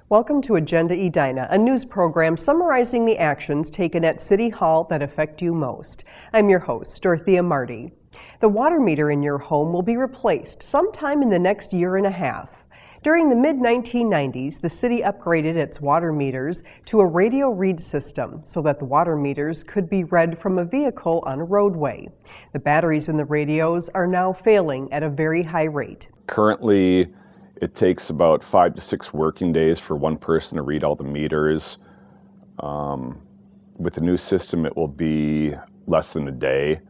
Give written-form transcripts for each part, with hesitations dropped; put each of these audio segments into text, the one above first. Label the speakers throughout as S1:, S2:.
S1: Welcome to Agenda Edina, a news program summarizing the actions taken at City Hall that affect you most. I'm your host, Dorothea Marty. The water meter in your home will be replaced sometime in the next year and a half. During the mid-1990s, the city upgraded its water meters to a radio read system so that the water meters could be read from a vehicle on a roadway. The batteries in the radios are now failing at a very high rate.
S2: Currently, it takes about 5 to 6 working days for one person to read all the meters. With the new system, it will be less than a day.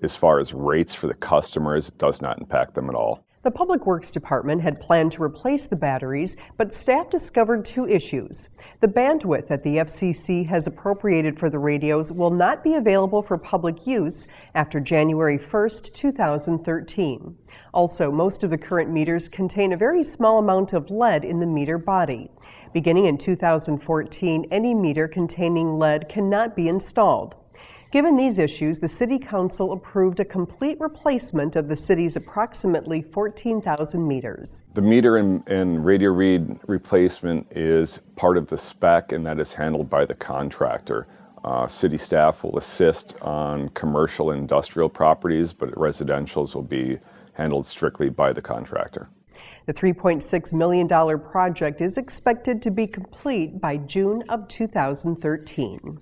S2: As far as rates for the customers, it does not impact them at all.
S1: The Public Works Department had planned to replace the batteries, but staff discovered 2 issues. The bandwidth that the FCC has appropriated for the radios will not be available for public use after January 1st, 2013. Also, most of the current meters contain a very small amount of lead in the meter body. Beginning in 2014, any meter containing lead cannot be installed. Given these issues, the City Council approved a complete replacement of the city's approximately 14,000 meters.
S2: The meter and radio read replacement is part of the spec, and that is handled by the contractor. City staff will assist on commercial and industrial properties, but residentials will be handled strictly by the contractor.
S1: The $3.6 million project is expected to be complete by June of 2013.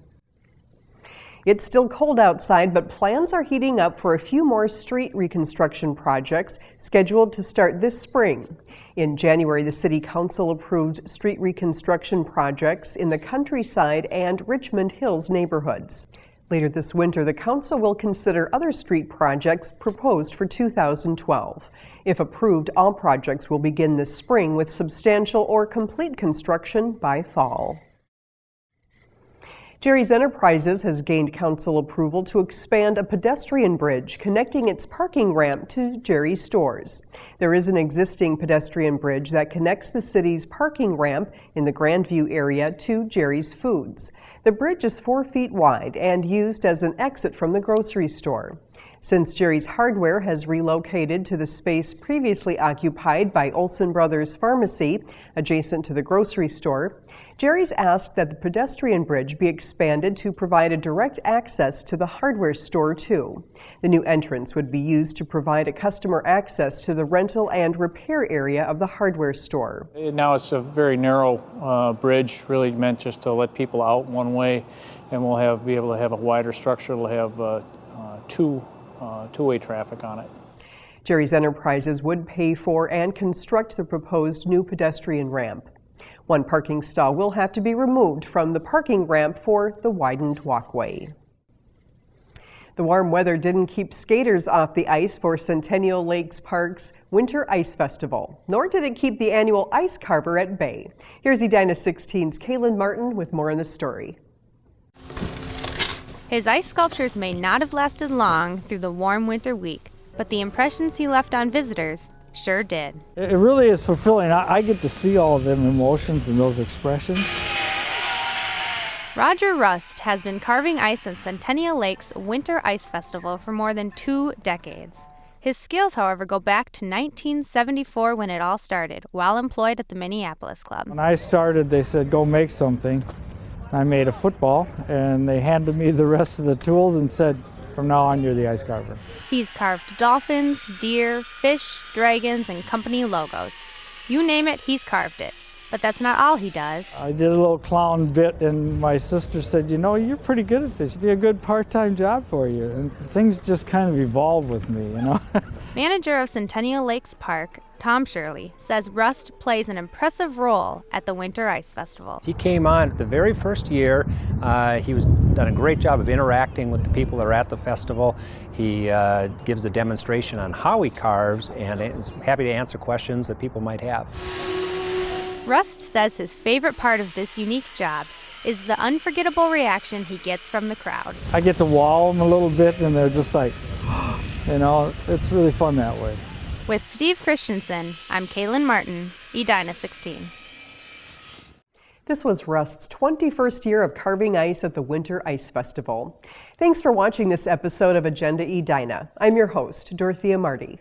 S1: It's still cold outside, but plans are heating up for a few more street reconstruction projects scheduled to start this spring. In January, the City Council approved street reconstruction projects in the Countryside and Richmond Hills neighborhoods. Later this winter, the Council will consider other street projects proposed for 2012. If approved, all projects will begin this spring with substantial or complete construction by fall. Jerry's Enterprises has gained council approval to expand a pedestrian bridge connecting its parking ramp to Jerry's stores. There is an existing pedestrian bridge that connects the city's parking ramp in the Grandview area to Jerry's Foods. The bridge is 4 feet wide and used as an exit from the grocery store. Since Jerry's Hardware has relocated to the space previously occupied by Olson Brothers Pharmacy, adjacent to the grocery store, Jerry's asked that the pedestrian bridge be expanded to provide a direct access to the hardware store, too. The new entrance would be used to provide a customer access to the rental and repair area of the hardware store.
S3: Now it's a very narrow bridge, really meant just to let people out one way, and we'll be able to have a wider structure. We'll have two-way traffic on it.
S1: Jerry's Enterprises would pay for and construct the proposed new pedestrian ramp. One parking stall will have to be removed from the parking ramp for the widened walkway. The warm weather didn't keep skaters off the ice for Centennial Lakes Park's Winter Ice Festival, nor did it keep the annual ice carver at bay. Here's Edina 16's Kaylin Martin with more on the story.
S4: His ice sculptures may not have lasted long through the warm winter week, but the impressions he left on visitors sure did.
S5: It really is fulfilling. I get to see all of them emotions and those expressions.
S4: Roger Rust has been carving ice at Centennial Lake's Winter Ice Festival for more than 2 decades. His skills, however, go back to 1974 when it all started, while employed at the Minneapolis Club.
S5: When I started, they said, go make something. I made a football, and they handed me the rest of the tools and said, from now on, you're the ice carver.
S4: He's carved dolphins, deer, fish, dragons, and company logos. You name it, he's carved it. But that's not all he does.
S5: I did a little clown bit, and my sister said, you know, you're pretty good at this. It'd be a good part-time job for you. And things just kind of evolved with me, you know.
S4: Manager of Centennial Lakes Park, Tom Shirley, says Rust plays an impressive role at the Winter Ice Festival.
S6: He came on the very first year. He was done a great job of interacting with the people that are at the festival. He gives a demonstration on how he carves and is happy to answer questions that people might have.
S4: Rust says his favorite part of this unique job is the unforgettable reaction he gets from the crowd.
S5: I get to wow them a little bit, and they're just like, you know, it's really fun that way.
S4: With Steve Christensen, I'm Kaylin Martin, Edina 16.
S1: This was Rust's 21st year of carving ice at the Winter Ice Festival. Thanks for watching this episode of Agenda Edina. I'm your host, Dorothea Marty.